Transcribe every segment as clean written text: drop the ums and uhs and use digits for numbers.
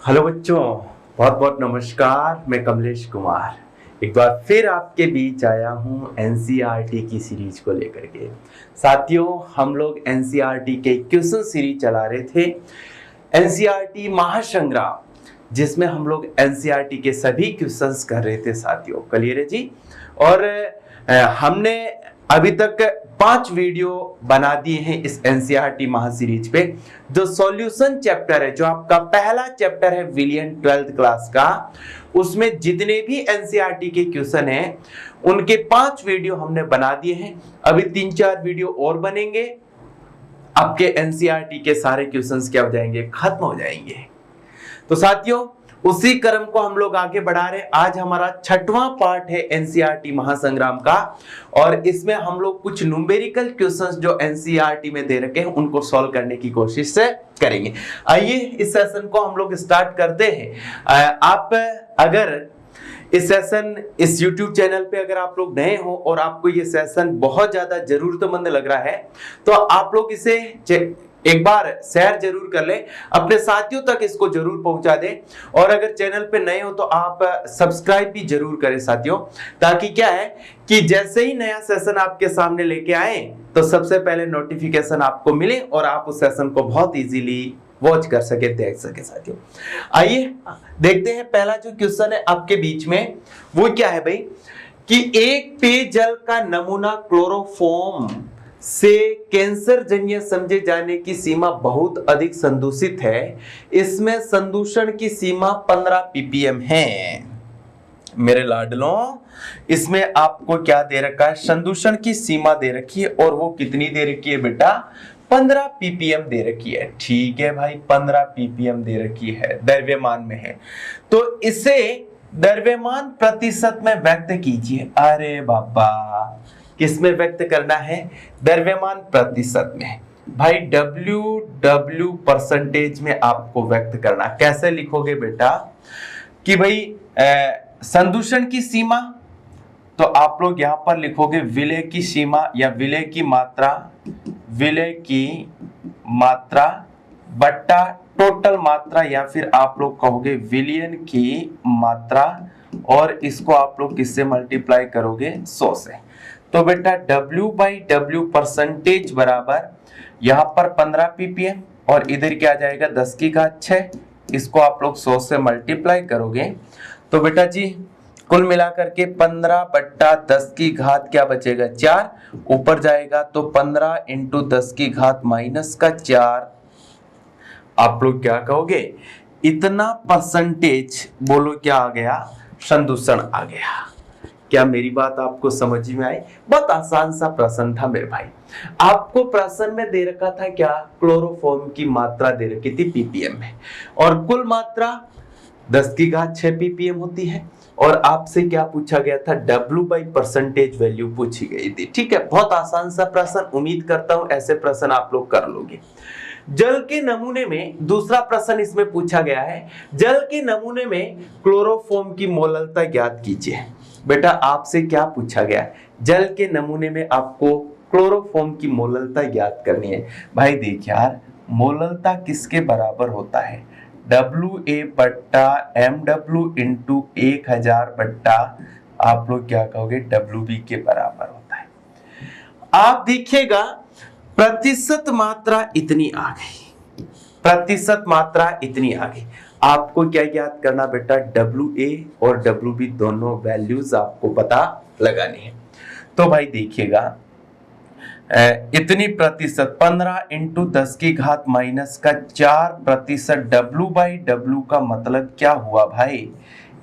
Hello बच्चों, बहुत बहुत नमस्कार। मैं कमलेश कुमार एक बार फिर आपके बीच आया हूँ एनसीईआरटी की सीरीज को लेकर के। साथियों, हम लोग एनसीईआरटी के क्वेश्चन सीरीज चला रहे थे, एनसीईआरटी महासंग्राम, जिसमें हम लोग एनसीईआरटी के सभी क्वेश्चंस कर रहे थे। साथियों, क्लियर है जी। और हमने अभी तक 5 वीडियो बना दिए हैं इस एनसीईआरटी महासीरीज पे। जो सॉल्यूशन चैप्टर है, जो आपका पहला चैप्टर है विलियन 12th क्लास का, उसमें जितने भी एनसीईआरटी के क्वेश्चन हैं उनके 5 वीडियो हमने बना दिए हैं। अभी 3-4 वीडियो और बनेंगे, आपके एनसीईआरटी के सारे क्वेश्चंस क्या हो जाएंगे, खत्म हो जाएंगे। तो साथियों, उसी क्रम को हम लोग आगे बढ़ा रहे हैं। आज हमारा 6वां पार्ट है एनसीईआरटी महासंग्राम का, और इसमें हम लोग कुछ न्यूमेरिकल क्वेश्चंस जो एनसीईआरटी में दे रखे हैं उनको सॉल्व करने की कोशिश से करेंगे। आइए इस सेशन को हम लोग स्टार्ट करते हैं। आप अगर इस सेशन, इस YouTube चैनल पे अगर आप लोग नए हो और आपको ये सेशन बहुत ज्यादा जरूरतमंद लग रहा है, तो आप लोग इसे एक बार शेयर जरूर कर ले, अपने साथियों तक इसको जरूर पहुंचा दें। और अगर चैनल पे नए हो तो आप सब्सक्राइब भी जरूर करें साथियों, ताकि क्या है कि जैसे ही नया सेशन आपके सामने लेके आए तो सबसे पहले नोटिफिकेशन आपको मिले और आप उस सेशन को बहुत इजीली वॉच कर सके, देख सके। साथियों, आइए देखते हैं। पहला जो क्वेश्चन है आपके बीच में, वो क्या है भाई, कि एक पेयजल का नमूना क्लोरोफॉर्म से कैंसर जन्य समझे जाने की सीमा बहुत अधिक संदूषित है। इसमें संदूषण की सीमा 15 ppm है। मेरे लाडलों, इसमें आपको क्या दे रखा है, संदूषण की सीमा दे रखी है, और वो कितनी दे रखी है बेटा, 15 ppm दे रखी है। ठीक है भाई, 15 ppm दे रखी है, द्रव्यमान में है। तो इसे द्रव्यमान प्रतिशत में व्यक्त कीजिए। अरे बाबा, किसमें व्यक्त करना है, द्रव्यमान प्रतिशत में। भाई W परसेंटेज में आपको व्यक्त करना। कैसे लिखोगे बेटा, कि भाई संदूषण की सीमा, तो आप लोग यहां पर लिखोगे विलय की सीमा या विलय की मात्रा बट्टा टोटल मात्रा, या फिर आप लोग कहोगे विलियन की मात्रा, और इसको आप लोग किससे मल्टीप्लाई करोगे, 100 से। तो बेटा W/W परसेंटेज बराबर यहां पर 15 ppm, और इधर क्या आ जाएगा 10 की घात 6। इसको आप लोग 100 से मल्टीप्लाई करोगे तो बेटा जी कुल मिलाकर के 15/10 की घात क्या बचेगा, 4। ऊपर जाएगा तो 15 × 10 की घात -4। आप लोग क्या कहोगे, इतना परसेंटेज, बोलो क्या आ गया, संदूषण आ गया। क्या मेरी बात आपको समझ में आई? बहुत आसान सा प्रश्न था मेरे भाई। आपको प्रश्न में दे रखा था क्या, क्लोरोफॉर्म की मात्रा दे रखी थी ppm में, और कुल मात्रा 10 की घात 6 ppm होती है, और आपसे क्या पूछा गया था, W/परसेंटेज वैल्यू पूछी गई थी। ठीक है, बहुत आसान सा प्रश्न। उम्मीद करता हूं ऐसे प्रश्न आप लोग कर लोगे। जल के नमूने में, दूसरा प्रश्न इसमें पूछा गया है, जल के नमूने में क्लोरोफॉर्म की मोललता ज्ञात कीजिए। बेटा आपसे क्या पूछा गया, जल के नमूने में आपको क्लोरोफॉर्म की मोललता ज्ञात करनी है। भाई देख यार, मोललता किसके बराबर होता है, WA/mW × 1000 आप लोग क्या कहोगे, WB के बराबर होता है। आप देखिएगा प्रतिशत मात्रा इतनी आ गई, प्रतिशत मात्रा इतनी आ गई। आपको क्या याद करना बेटा, WA और WB दोनों वैल्यूज आपको पता लगानी है। तो भाई देखिएगा, इतनी प्रतिशत 15 × 10 की घात -4%, W/W का मतलब क्या हुआ भाई,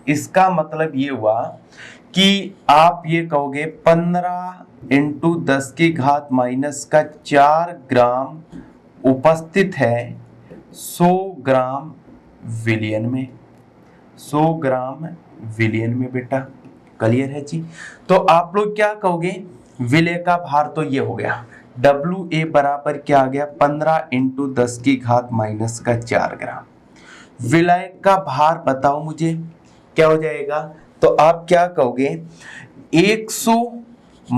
इसका मतलब ये हुआ कि आप ये कहोगे 15 × 10 की घात -4 ग्राम उपस्थित है 100 ग्राम विलियन में, 100 ग्राम विलियन में। बेटा क्लियर है जी। तो आप लोग क्या कहोगे, विलय का भार तो ये हो गया, WA बराबर क्या आ गया, 15 × 10 की घात -4 ग्राम। विलय का भार बताओ मुझे क्या हो जाएगा, तो आप क्या कहोगे, 100 -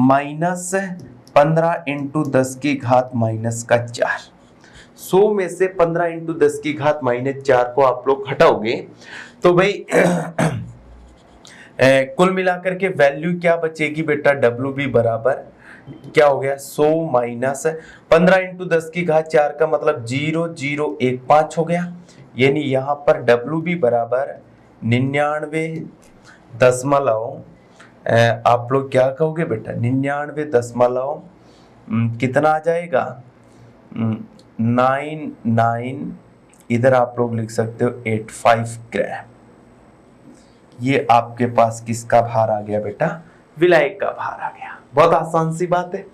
15 × 10 की घात -4। 100 में से 15 इंटू 10 की घात -4 को आप लोग हटाओगे तो भाई कुल मिलाकर के वैल्यू क्या बचेगी बेटा, डब्ल्यू बी बराबर क्या हो गया 100 माइनस 15 इंटू 10 की घात 4 का मतलब 0015 हो गया। यानी यहाँ पर डब्ल्यू बी बराबर 99 आप लोग क्या कहोगे बेटा 99 कितना आ जाएगा 99 इधर आप लोग लिख सकते हो 85 ग्राम। ये आपके पास किसका भार आ गया बेटा, विलायक का भार आ गया। बहुत आसान सी बात है।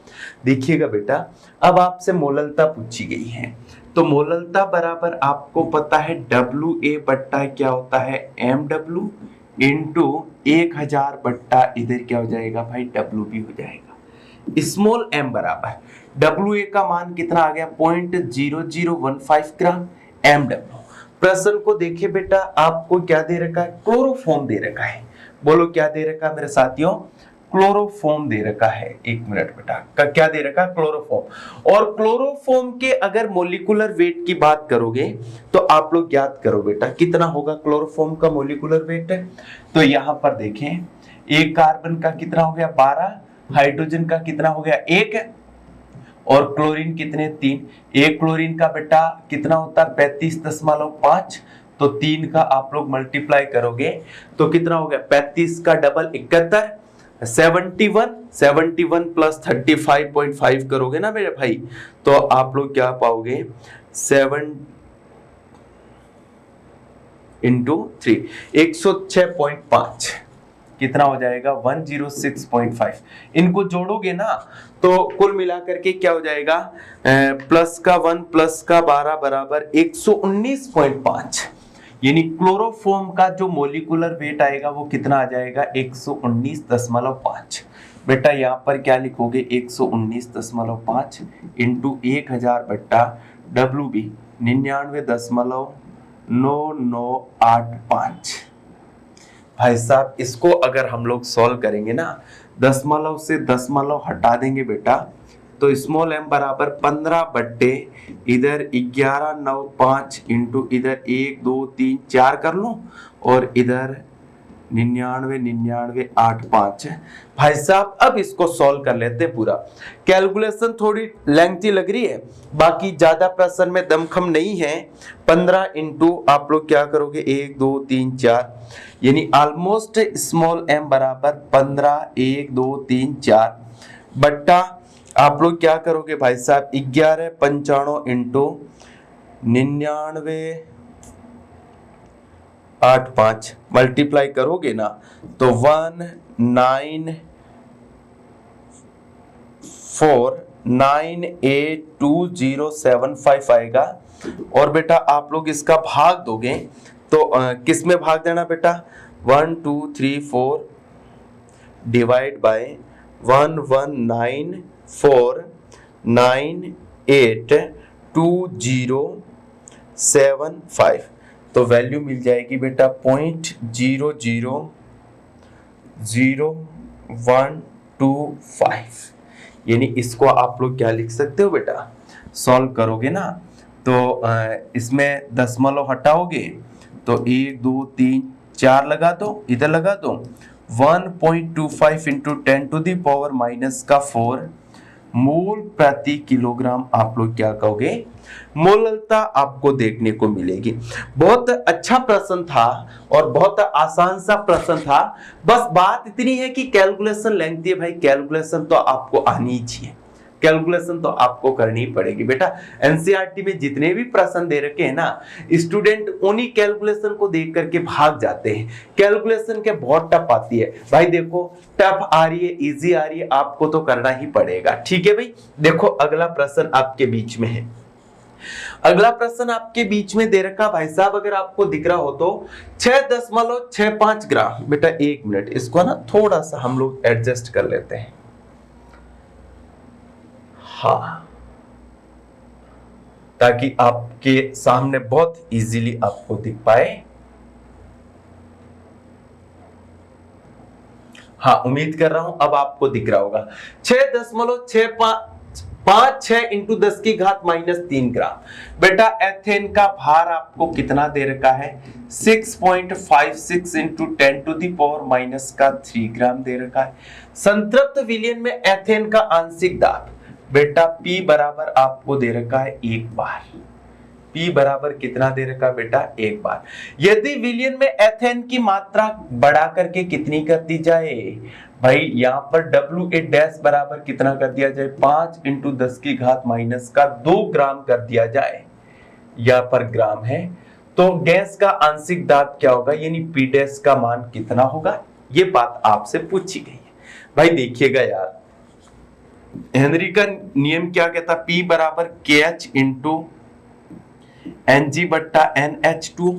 देखिएगा बेटा अब आपसे मोललता पूछी गई है तो मोललता बराबर आपको पता है डब्ल्यू ए बट्टा क्या होता है एम डब्ल्यू इंटू 1000 बट्टा इधर क्या हो जाएगा भाई डब्ल्यू बी हो जाएगा। स्मॉल एम बराबर डब्ल्यू ए का मान कितना आ गया 0.0015 ग्राम एम डब्ल्यू। प्रश्न को देखिए बेटा आपको क्या दे रखा है, क्लोरोफॉर्म दे रखा है। बोलो क्या दे रखा है मेरे साथियों, क्लोरोफॉर्म दे रखा है। एक मिनट बेटा का क्या दे रखा है, क्लोरोफॉर्म। और क्लोरोफॉर्म के अगर मोलिकुलर वेट की बात करोगे तो आप लोग याद करो बेटा कितना होगा क्लोरोफॉर्म का मोलिकुलर वेट है। तो यहां पर देखें एक कार्बन का कितना हो गया 12, हाइड्रोजन का कितना हो गया 1 और क्लोरीन कितने 3। एक क्लोरीन का बेटा कितना होता है 35.5 तो 3 का आप लोग मल्टीप्लाई करोगे तो कितना हो गया 35 का डबल 71 71 प्लस 35.5 करोगे ना मेरे भाई तो आप लोग क्या पाओगे 7 इंटू 3 106.5 कितना हो जाएगा 106.5। इनको जोड़ोगे ना तो कुल मिलाकर के क्या हो जाएगा प्लस का 1 प्लस का 12 बराबर 119.5। यानी क्लोरोफॉर्म का जो मोलिकुलर वेट आएगा वो कितना आ जाएगा 119.5। बेटा यहाँ पर क्या लिखोगे 119.5 इंटू 1000 बट्टा डब्ल्यू बी 99.9985। भाई साहब इसको अगर हम लोग सॉल्व करेंगे ना दशमलव से दशमलव हटा देंगे बेटा तो स्मॉल एम बराबर 15 बट्टे इधर 1195 इंटू इधर 1 2 3 4 कर लो और इधर 99.9985। भाई साहब अब इसको सॉल्व कर लेते हैं पूरा। कैलकुलेशन थोड़ी लेंथी लग रही है बाकी ज्यादा प्रश्न में दमखम नहीं है। 15 इंटू आप लोग क्या करोगे 1 2 3 4 यानी ऑलमोस्ट स्मॉल एम बराबर 15 1 2 3 4 बट्टा आप लोग क्या करोगे भाई साहब 1195 इंटू 99.85 मल्टीप्लाई करोगे ना तो 194982075 आएगा। और बेटा आप लोग इसका भाग दोगे तो किस में भाग देना बेटा 1 2 3 4 डिवाइड बाय 119498207 तो वैल्यू मिल जाएगी बेटा 0.000125। यानी इसको आप लोग क्या लिख सकते हो बेटा सॉल्व करोगे ना तो इसमें दशमलव हटाओगे तो 1 2 3 4 लगा दो इधर लगा दो 1.25 into 10 to the power minus का 4 मोल प्रति किलोग्राम आप लोग क्या कहोगे मोललता आपको देखने को मिलेगी। बहुत अच्छा प्रश्न था और बहुत आसान सा प्रश्न था। बस बात इतनी है कि कैलकुलेशन लेंथी है भाई, कैलकुलेशन तो आपको आनी चाहिए, कैलकुलेशन तो आपको करनी पड़ेगी बेटा। एनसीईआरटी में जितने भी प्रश्न दे रखे हैं ना स्टूडेंट उन्हीं कैलकुलेशन को देख करके भाग जाते हैं। कैलकुलेशन के बहुत टफ आती है भाई, देखो टफ आ रही है इजी आ रही है आपको तो करना ही पड़ेगा। ठीक है भाई, देखो अगला प्रश्न आपके बीच में है। अगला प्रश्न आपके बीच में दे रखा भाई साहब अगर आपको दिख रहा हो तो 6.65 ग्राम। बेटा एक मिनट इसको ना थोड़ा सा हम लोग एडजस्ट कर लेते हैं। हाँ, ताकि आपके सामने बहुत इजीली आपको दिख पाए। हाँ, उम्मीद कर रहा हूं अब आपको दिख रहा होगा 6.65 5 6 इंटू 10 की घात -3 ग्राम। बेटा एथेन का भार आपको कितना दे रखा है? 6.56 इंटू 10 टू दी पावर -3 ग्राम दे रखा है। संतृप्त विलयन में एथेन का आंशिक दाब बेटा P बराबर आपको दे रखा है 1 बार। P बराबर कितना दे रखा बेटा? 1 बार। यदि विलयन में एथेन की मात्रा बढ़ा करके कितनी कर दी जाए भाई? यहाँ पर WA डैश बराबर कितना कर दिया जाए? 5 इंटू 10 की घात -2 ग्राम कर दिया जाए। यहाँ पर ग्राम है तो गैस का आंशिक दाब क्या होगा, यानी P डैश का मान कितना होगा? ये बात आपसे पूछी गई है। भाई देखिएगा यार, हेनरी का नियम क्या कहता? P बराबर KH इंटू Ng बट्टा NH2।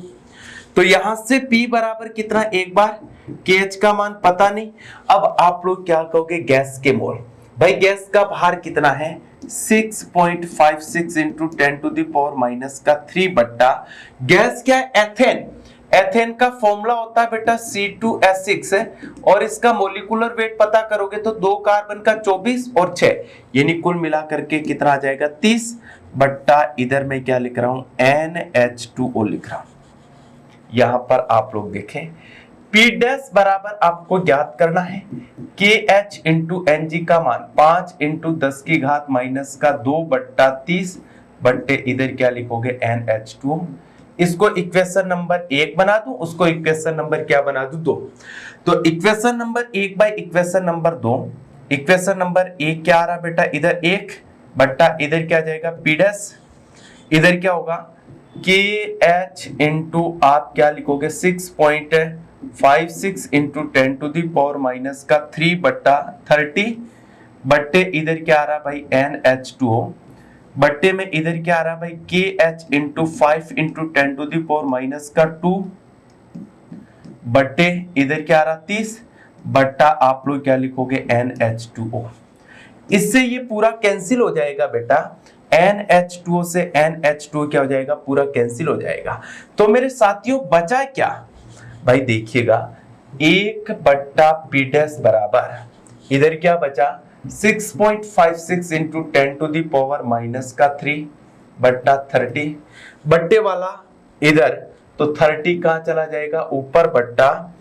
तो यहां से P बराबर कितना? 1 बार। KH का मान पता नहीं। अब आप लोग क्या कहोगे? गैस के मोल। भाई गैस का भार कितना है? 6.56 इंटू 10 टू दी पावर -3 बट्टा गैस क्या है? एथेन। एथेन का फॉर्मूला होता है बेटा C2H6 है, और इसका मोलिकुलर वेट पता करोगे तो 2 कार्बन का 24 और 6 यानी कुल मिलाकर के कितना आ जाएगा? 30 बट्टा इधर मैं क्या लिख रहा हूं? NH2O लिख रहा हूं। यहां पर आप लोग देखें P डैश बराबर आपको ज्ञात करना है KH इंटू Ng का मान 5 इंटू 10 की घात -2 बट्टा 30 बट्टे इधर क्या लिखोगे? NH2। इसको इक्वेशन नंबर 1 बना दूं, उसको इक्वेशन नंबर क्या बना दूं? 2। तो equation number 1 by equation number 2। Equation number 1 क्या आ रहा बेटा? इधर 1 बट्टा इधर क्या जाएगा? P dash. इधर क्या होगा? KH इंटू आप क्या लिखोगे? 6.56 इंटू 10 टू दी पावर -3 बट्टा 30 बट्टे इधर क्या आ रहा भाई? NH2O बट्टे में इधर क्या आ रहा भाई? KH into 5 into 10 to the power -2 बट्टे इधर क्या आ रहा? 30 बट्टा आप लोग क्या लिखोगे? NH2O। इससे ये पूरा कैंसिल हो जाएगा बेटा। NH2O से NH2O क्या हो जाएगा? पूरा कैंसिल हो जाएगा। तो मेरे साथियों बचा क्या भाई? देखिएगा 1 बट्टा P डैश बराबर इधर क्या बचा? 6.56 इंटू 10 टू दी पावर -3 बट्टा 30 बट्टे वाला इधर तो 30 कहां चला जाएगा? ऊपर बट्टा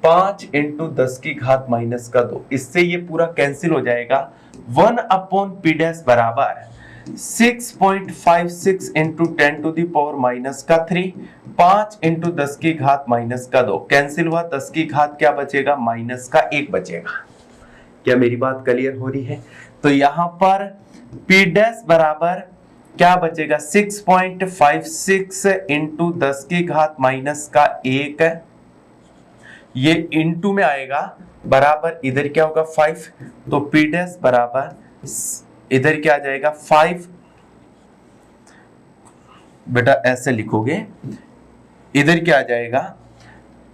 5 इंटू 10 की घात -2। इससे ये पूरा कैंसिल हो जाएगा। 1 अपॉन P डैश बराबर 6.56 into 10 to the power -3 5 into 10 की घात -2 कैंसिल हुआ। 10 की घात क्या बचेगा? -1 बचेगा। क्या मेरी बात क्लियर हो रही है? तो यहां पर P डैश बराबर क्या बचेगा? 6.56 इंटू 10 की घात -1 ये इंटू में आएगा बराबर इधर क्या होगा? 5। तो P डैश बराबर इधर क्या आ जाएगा? 5 बेटा ऐसे लिखोगे। इधर क्या आ जाएगा?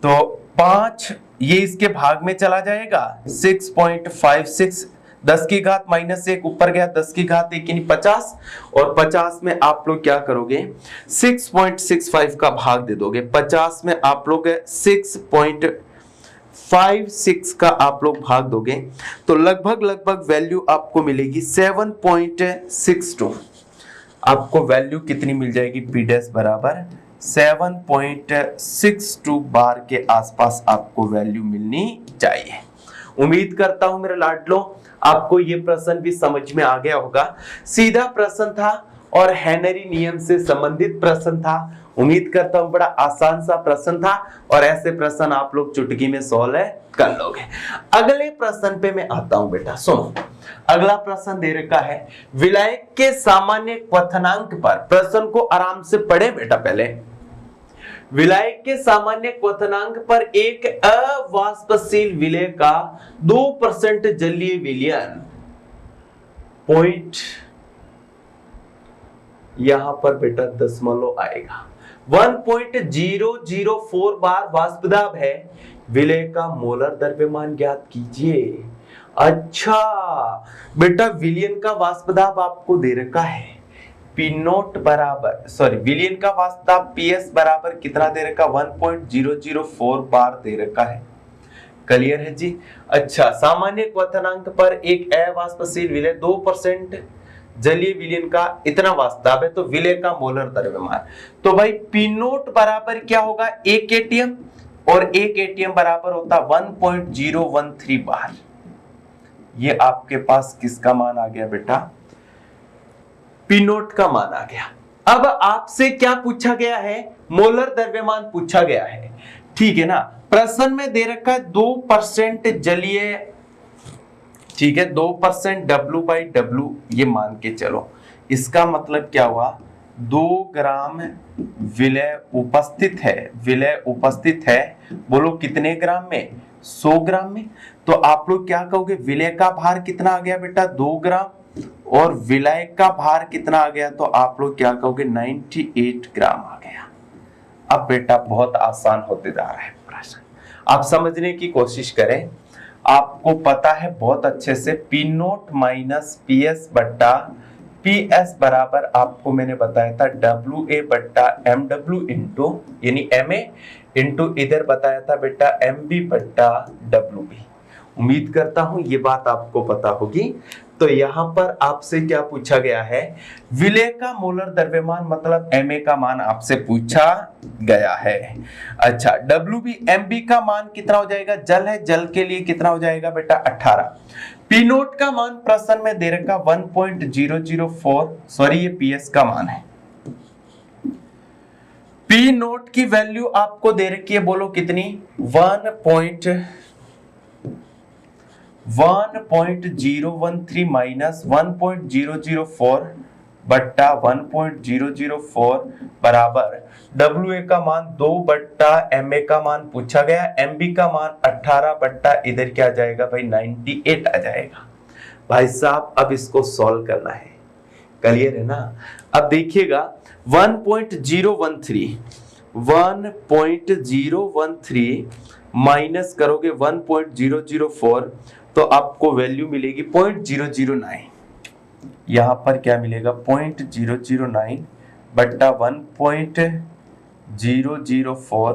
तो 5 ये इसके भाग में चला जाएगा। 6.56 10 की घात -1 ऊपर गया 10 की घात 1 यानी 50 और 50 में आप लोग क्या करोगे? 6.65 का भाग दे दोगे। 50 में आप लोग 6.56 का आप लोग भाग दोगे तो लगभग वैल्यू आपको मिलेगी 7.62। आपको वैल्यू कितनी मिल जाएगी? P डैश बराबर 7.62 बार के आसपास आपको वैल्यू मिलनी चाहिए। उम्मीद करता हूं मेरे लाडलो आपको ये प्रश्न भी समझ में आ गया होगा। सीधा प्रश्न था और हेनरी नियम से संबंधित प्रश्न था। उम्मीद करता हूं बड़ा आसान सा प्रश्न था और ऐसे प्रश्न आप लोग चुटकी में सॉल्व कर लोगे। अगले प्रश्न पे मैं आता हूं बेटा, सुनो। अगला प्रश्न दे रखा है विलायक के सामान्य क्वथनांक पर। प्रश्न को आराम से पढ़े बेटा पहले। विलायक के सामान्य क्वथनांक पर एक अवाष्पशील विलय का 2% जलीय विलयन पॉइंट यहां पर बेटा दशमलव आएगा। 1.004 बार वाष्पदाब है। विलय का मोलर द्रव्यमान ज्ञात कीजिए। अच्छा बेटा विलयन का वाष्पदाब आपको दे रखा है P नोट बराबर विलयन का वाष्पदाब PS बराबर कितना दे रखा? 1.004 बार दे रखा है। क्लियर है जी? अच्छा सामान्य क्वथनांक पर एक अवाष्पशील विलय 2% जलीय विलयन का इतना वास्तव है, तो विलय का मोलर द्रव्यमान। तो भाई पी नोट बराबर क्या होगा, 1 एटीएम, और 1 एटीएम बराबर होता 1.013 बार। ये आपके पास किसका मान आ गया बेटा, पी नोट का मान आ गया। अब आपसे क्या पूछा गया है, मोलर द्रव्यमान पूछा गया है, ठीक है ना। प्रश्न में दे रखा है 2% जलीय, ठीक है, 2% W/W, ये मान के चलो। इसका मतलब क्या हुआ, 2 ग्राम विलय उपस्थित है, विलय उपस्थित है, बोलो कितने ग्राम में, 100 ग्राम में। तो आप लोग क्या कहोगे, विलय का भार कितना आ गया बेटा, 2 ग्राम, और विलय का भार कितना आ गया, तो आप लोग क्या कहोगे, 98 ग्राम आ गया। अब बेटा बहुत आसान होते जा रहा है प्रश्न, आप समझने की कोशिश करें। आपको पता है बहुत अच्छे से P note minus P S बट्टा पी एस बराबर, आपको मैंने बताया था डब्ल्यू ए बट्टा एम डब्ल्यू इंटू, यानी एम ए इंटू इधर बताया था बेटा एम बी बट्टा डब्ल्यू बी। उम्मीद करता हूं ये बात आपको पता होगी। तो यहां पर आपसे क्या पूछा गया है, विलय का मोलर द्रव्यमान मतलब Ma का मान आपसे पूछा गया है। अच्छा, Wb Mb का मान कितना हो जाएगा, जल है, जल के लिए कितना हो जाएगा बेटा 18। पी नोट का मान प्रश्न में दे रखा 1.004, सॉरी ये पीएस का मान है। पी नोट की वैल्यू आपको दे रखी है, बोलो कितनी, 1.013 माइनस 1.004 बट्टा 1.004 बराबर डब्ल्यू ए का मान 2 बट्टा एम ए का मान पूछा गया, एम बी का मान 18 बट्टा इधर क्या आ जाएगा भाई 98 आ जाएगा। भाई साहब अब इसको सॉल्व करना है, क्लियर है ना। अब देखिएगा 1.013 माइनस करोगे 1.004, तो आपको वैल्यू मिलेगी 0.009। यहां पर क्या मिलेगा 0.009 बट्टा 1.004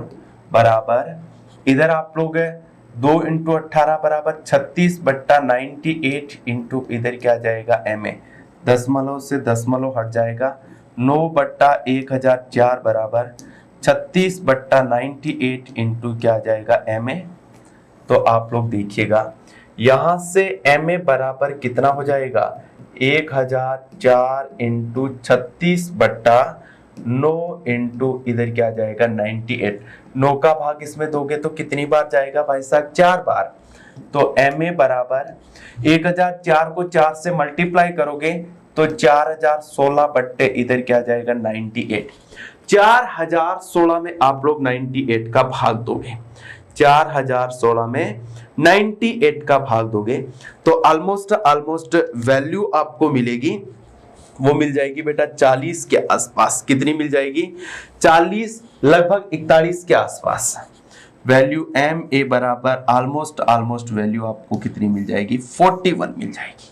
बराबर, इधर आप लोग 2 इंटू 18 बराबर 36 बट्टा 98 इंटू इधर क्या जाएगा एम ए, दशमलव से दशमलव हट जाएगा, 9 बट्टा 1004 बराबर 36 बट्टा 98 इंटू क्या आ जाएगा एम ए। तो आप लोग देखिएगा यहां से एम ए बराबर कितना हो जाएगा 1004 इंटू 36 बट्टा 9 इंटू इधर क्या आ जाएगा 98। 9 का भाग इसमें दोगे तो कितनी बार जाएगा भाई साहब, 4 बार। तो एम ए बराबर 1004 को 4 से मल्टीप्लाई करोगे तो 4016 बट्टे इधर क्या जाएगा 98। 4016 में आप लोग 98 का भाग दोगे, 4016 में 98 का भाग दोगे तो ऑलमोस्ट वैल्यू आपको मिलेगी, वो मिल जाएगी बेटा 40 के आसपास। कितनी मिल जाएगी, 40, लगभग 41 के आसपास। वैल्यू एम ए बराबर ऑलमोस्ट वैल्यू आपको कितनी मिल जाएगी, 41 मिल जाएगी।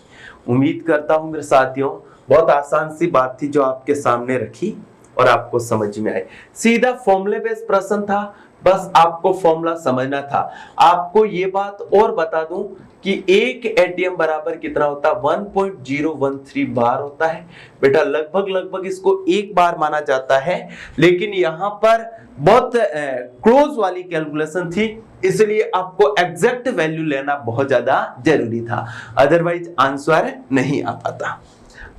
उम्मीद करता हूं मेरे साथियों बहुत आसान सी बात थी जो आपके सामने रखी और आपको समझ में आए। सीधा फॉर्मूले बेस्ड प्रश्न था, बस आपको फॉर्मूला समझना था। आपको ये बात और बता दूं कि 1 एटीएम बराबर कितना होता है, 1.013 बार होता है बेटा। लगभग इसको 1 बार माना जाता है, लेकिन यहाँ पर बहुत क्लोज वाली कैलकुलेशन थी, इसलिए आपको एग्जैक्ट वैल्यू लेना बहुत ज्यादा जरूरी था, अदरवाइज आंसर नहीं आ पाता।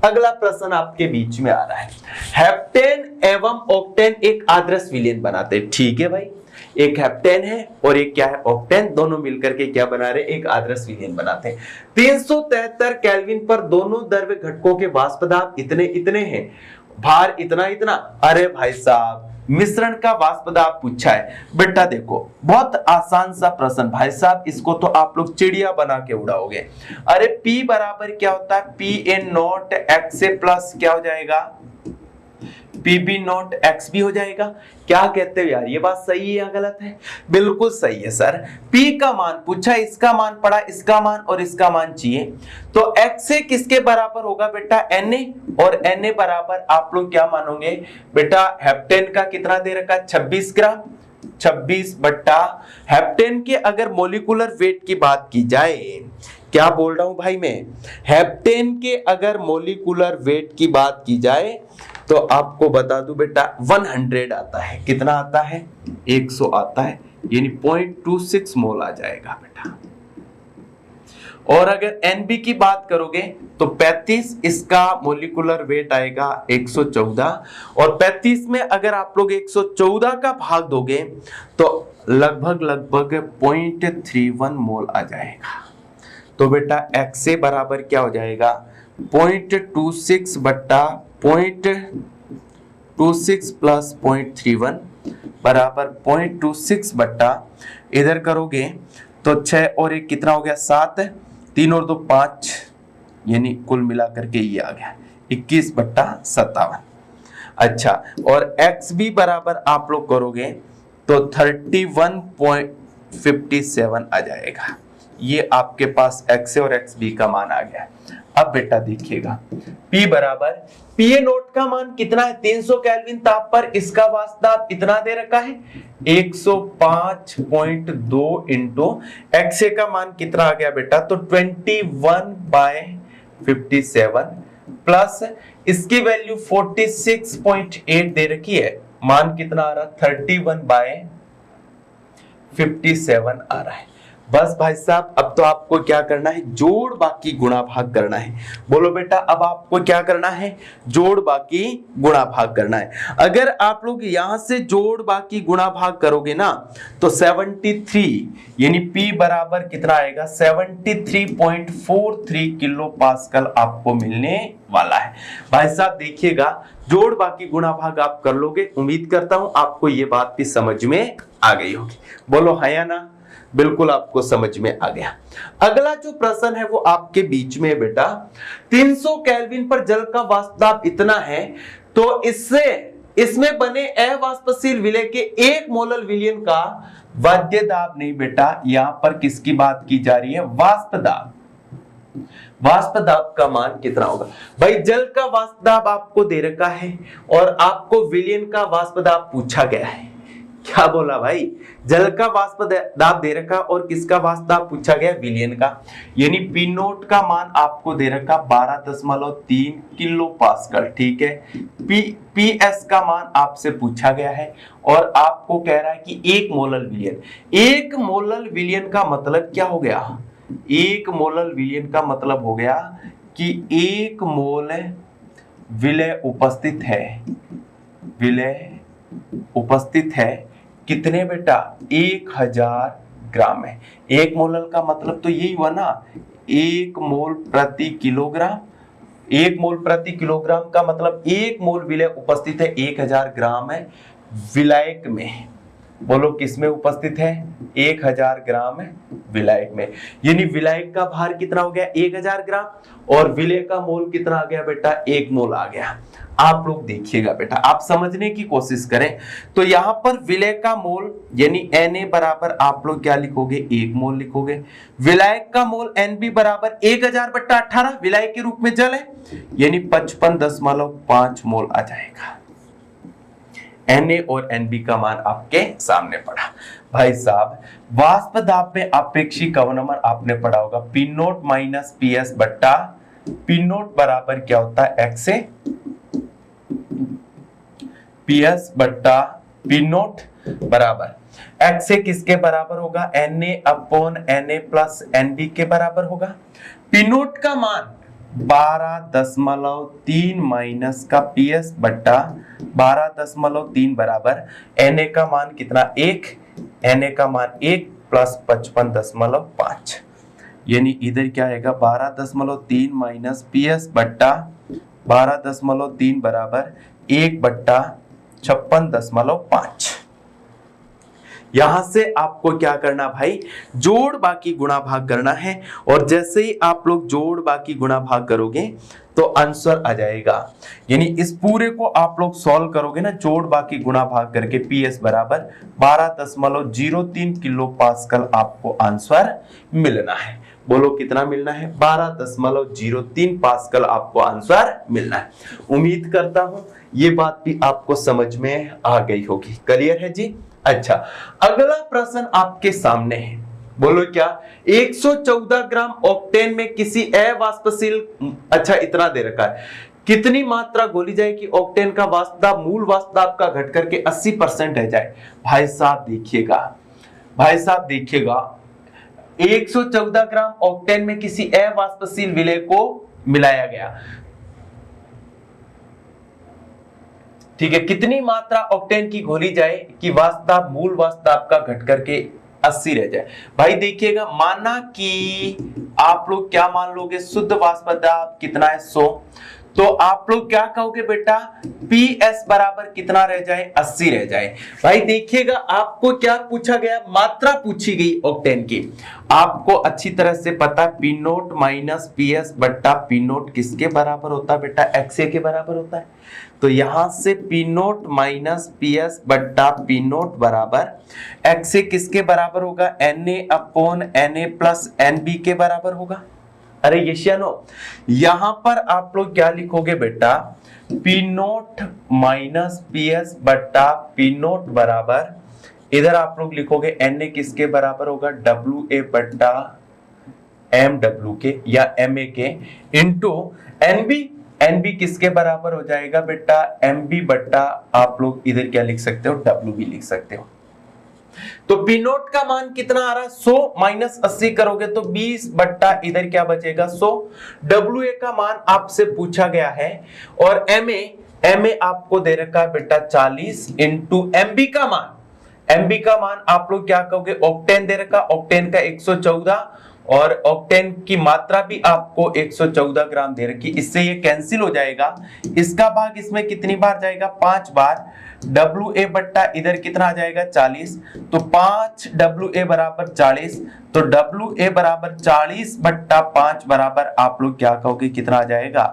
अगला प्रश्न आपके बीच में आ रहा है, हेप्टेन एवं ऑक्टेन एक आदर्श विलयन बनाते हैं। ठीक है भाई, एक हेप्टेन है और एक क्या है ऑक्टेन, दोनों मिलकर के क्या बना रहे, एक आदर्श विलयन बनाते हैं। 373 केल्विन पर दोनों द्रव्य घटकों के वाष्प दाब इतने हैं, भार इतना। अरे भाई साहब मिश्रण का वाष्प दाब पूछा है बेटा। देखो बहुत आसान सा प्रश्न भाई साहब, इसको तो आप लोग चिड़िया बना के उड़ाओगे। अरे P बराबर क्या होता है, पी एन नॉट एक्स से प्लस क्या हो जाएगा, पीबी नॉट एक्स भी हो जाएगा। क्या कहते हो यार, ये बात सही है या गलत है? बिल्कुल सही है सर। P का मान पूछा, इसका मान पड़ा, इसका मान और इसका मान चाहिए, तो x से किसके बराबर होगा बेटा, Na, और Na बराबर आप लोग क्या मानोगे बेटा, हेप्टेन का कितना दे रखा है 26 ग्राम, 26 बट्टा हेप्टेन के अगर मोलिकुलर वेट की बात की जाए, क्या बोल रहा हूं भाई मैं, हेप्टेन के अगर मोलिकुलर वेट की बात की जाए तो आपको बता दूं बेटा 100 आता है। कितना आता है? 100 आता है, यानी 0.26 मोल आ जाएगा बेटा। और अगर NB की बात करोगे तो 35, इसका मोलिकुलर वेट आएगा 114, और 35 में अगर आप लोग 114 का भाग दोगे तो लगभग 0.31 मोल आ जाएगा। तो बेटा XA बराबर क्या हो जाएगा? 0.26 बट्टा 0.26 प्लस 0.31 बराबर 0.26 बट्टा, इधर करोगे तो 6 और 1 कितना हो गया? 7, 3 और 2 5, यानी कुल मिलाकर के ये आ गया 21 बट्टा 57। अच्छा, और XB बराबर आप लोग करोगे तो 31.57 आ जाएगा। ये आपके पास XA और XB का मान आ गया। अब बेटा देखिएगा P बराबर, PA नोट का मान कितना है? 300 केल्विन ताप पर इसका वाष्प दाब इतना दे रखा है 105.2 इंटू XA का मान कितना आ गया बेटा? तो 21/57 प्लस इसकी वैल्यू 46.8 दे रखी है, मान कितना आ रहा? 31/57 आ रहा है। बस भाई साहब, अब तो आपको क्या करना है? जोड़ बाकी गुणा भाग करना है। बोलो बेटा, अब आपको क्या करना है? जोड़ बाकी गुणा भाग करना है। अगर आप लोग यहां से जोड़ बाकी गुणा भाग करोगे ना तो 73, यानी P बराबर कितना आएगा? 73.43 किलो पास्कल आपको मिलने वाला है। भाई साहब देखिएगा, जोड़ बाकी गुणा भाग आप कर लोगे। उम्मीद करता हूं आपको ये बात भी समझ में आ गई होगी। बोलो हाँ या ना? बिल्कुल आपको समझ में आ गया। अगला जो प्रश्न है वो आपके बीच में है बेटा। 300 केल्विन पर जल का वाष्प दाब इतना है, तो इसमें बने अवाष्पशील विलय के 1 मोलर विलयन का वाद्य दाब नहीं बेटा, यहां पर किसकी बात की जा रही है? वाष्प दाब। वाष्प दाब का मान कितना होगा? भाई जल का वाष्प दाब आपको दे रखा है और आपको विलयन का वाष्प दाब पूछा गया है। क्या बोला भाई? जल का वाष्प दाब दे रखा और किसका वाष्प दाब पूछा गया? विलयन का। यानी पी नोट का मान आपको दे रखा 12.3 किलो पास्कल, ठीक है। पीएस का मान आपसे पूछा गया है और आपको कह रहा है कि 1 मोलर विलयन। 1 मोलर विलयन का मतलब क्या हो गया? 1 मोलर विलयन का मतलब हो गया कि 1 मोल विलय उपस्थित है। विलय उपस्थित है कितने बेटा? 1000 ग्राम है। 1 मोलर का मतलब तो यही हुआ ना, 1 मोल प्रति किलोग्राम। 1 मोल प्रति किलोग्राम का मतलब 1 मोल विलय उपस्थित है 1000 ग्राम है विलायक में। बोलो किस में उपस्थित है? 1000 ग्राम विलायक में। यानी विलायक का भार कितना हो गया? 1000 ग्राम, और विलय का मोल कितना आ गया बेटा? 1 मोल आ गया। आप लोग देखिएगा बेटा, आप समझने की कोशिश करें तो यहां पर विलय का मोल यानी Na बराबर आप लोग क्या लिखोगे? 1 मोल लिखोगे। विलायक का मोल Nb बराबर 1000/18 विलायक के रूप में जल है, यानी 55.5 मोल आ जाएगा। Na और Nb का मान आपके सामने पड़ा। भाई साहब वाष्प दाब में अपेक्षिक अवनमन आपने पढ़ा होगा, P नोट माइनस PS बट्टा P नोट बराबर क्या होता है? XA PS बट्टा P नोट बराबर XA किसके बराबर होगा? Na upon Na plus Nb के बराबर होगा। P नोट का मान 12.3 माइनस का PS बट्टा 12.3 बराबर Na का मान कितना? 1, Na का मान 1 प्लस 55.5, यानी इधर क्या आएगा? 12.3 माइनस PS बट्टा 12.3 बराबर 1/56.5। यहां से आपको क्या करना भाई? जोड़ बाकी गुणा भाग करना है, और जैसे ही आप लोग जोड़ बाकी गुणा भाग करोगे तो आंसर आ जाएगा। यानी इस पूरे को आप लोग सॉल्व करोगे ना, जोड़ बाकी गुणा भाग करके PS बराबर 12.03 किलो पास्कल आपको आंसर मिलना है। बोलो कितना मिलना है? 12.03 पास्कल आपको आंसर मिलना है। उम्मीद करता हूं ये बात भी आपको समझ में आ गई होगी। क्लियर है जी? अच्छा, अगला प्रश्न आपके सामने है। बोलो क्या? 114 ग्राम ऑक्टेन में किसी अवाष्पशील, अच्छा इतना दे रखा है, कितनी मात्रा घोली जाए कि ऑक्टेन का वाष्प दाब मूल वाष्प दाब का घट करके 80% रह जाए। भाई साहब देखिएगा, भाई साहब देखिएगा, 114 ग्राम ऑक्टेन में किसी अवाष्पशील विलय को मिलाया गया, ठीक है, कितनी मात्रा ऑक्टेन की घोली जाए कि वाष्प दाब मूल वाष्प दाब का घट करके 80 रह जाए। भाई देखिएगा, माना कि आप लोग क्या मान लोगे, शुद्ध वाष्प दाब कितना है 100, तो आप लोग क्या कहोगे बेटा, PS बराबर कितना रह जाए, 80 रह जाए। भाई देखिएगा, आपको क्या पूछा गया, मात्रा पूछी गई ऑक्टेन की। आपको अच्छी तरह से पता, P0 माइनस PS बट्टा P0 किसके बराबर होता है बेटा, XA के बराबर होता है। तो यहां से P0 माइनस PS बट्टा P0 बराबर XA किसके बराबर होगा, Na upon Na plus NB के बराबर होगा। अरे यशियानो, यहां पर आप लोग क्या लिखोगे बेटा, P0 माइनस PS बट्टा P0 बराबर, इधर आप लोग लिखोगे Na किसके बराबर होगा, WA बट्टा MW के या MA के, इंटू NB किसके बराबर हो जाएगा बेटा, MB बट्टा, आप लोग इधर क्या लिख सकते हो, WB लिख सकते हो। तो P0 का मान कितना आ रहा है, 100 माइनस 80 करोगे तो 20 बट्टा इधर क्या बचेगा, 100। WA का मान आपसे पूछा गया है, और MA आपको दे रखा है बेटा 40, इंटू MB का मान आप लोग क्या कहोगे, ऑक्टेन दे रखा, ऑक्टेन का 114, और ऑक्टेन की मात्रा भी आपको 114 ग्राम दे रखी, इससे ये कैंसिल हो जाएगा, इसका भाग इसमें कितनी बार जाएगा, 5 बार। WA बट्टा इधर कितना आ जाएगा, 40, तो 5 WA बराबर 40, तो WA बराबर 40 बट्टा 5 बराबर आप लोग क्या कहोगे, कितना आ जाएगा,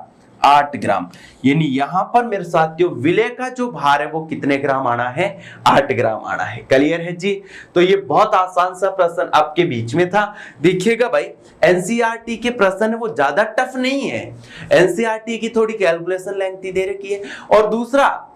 8 ग्राम। यानी यहां पर मेरे साथियों विलय का जो भार है वो कितने ग्राम आना है, 8 ग्राम आना है। क्लियर है जी? तो ये बहुत आसान सा प्रश्न आपके बीच में था। देखिएगा भाई, एनसीईआरटी के प्रश्न है वो ज्यादा टफ नहीं है, एनसीईआरटी की थोड़ी कैलकुलेशन लेंथी दे रखी है, और दूसरा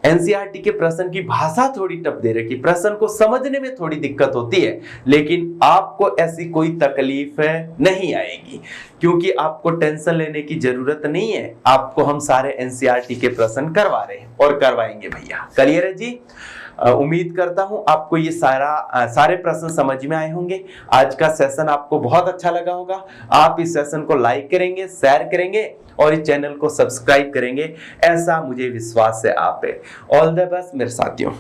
एनसीईआरटी के प्रश्न की भाषा थोड़ी टफ दे रखी, प्रश्न को समझने में थोड़ी दिक्कत होती है, लेकिन आपको ऐसी कोई तकलीफ नहीं आएगी, क्योंकि आपको टेंशन लेने की जरूरत नहीं है। आपको हम सारे एनसीईआरटी के प्रश्न करवा रहे हैं और करवाएंगे भैया। क्लियर है जी? उम्मीद करता हूं आपको ये सारे प्रश्न समझ में आए होंगे। आज का सेशन आपको बहुत अच्छा लगा होगा। आप इस सेशन को लाइक करेंगे, शेयर करेंगे और इस चैनल को सब्सक्राइब करेंगे, ऐसा मुझे विश्वास है आप पे। ऑल द बेस्ट मेरे साथियों।